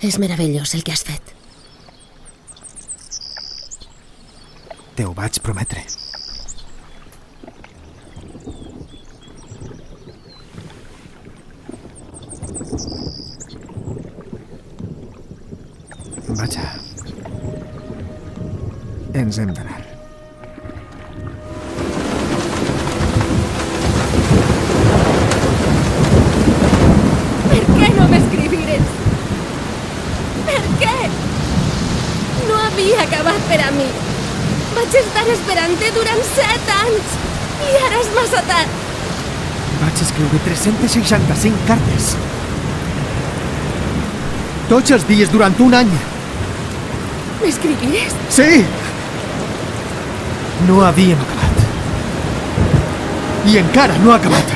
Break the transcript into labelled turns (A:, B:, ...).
A: És meravellós el que has fet.
B: Te ho vaig prometre. Vaja. Ens hem d'anar.
A: Per què no m'escrivires? Per què? No havia acabat per a mi. Vaig estar esperant-te durant 7 anys i ara és massa tard.
B: Vaig escriure 365 cartes. Tots els dies durant un any.
A: M'escrivires?
B: Sí! No havíem acabat. I encara no ha acabat.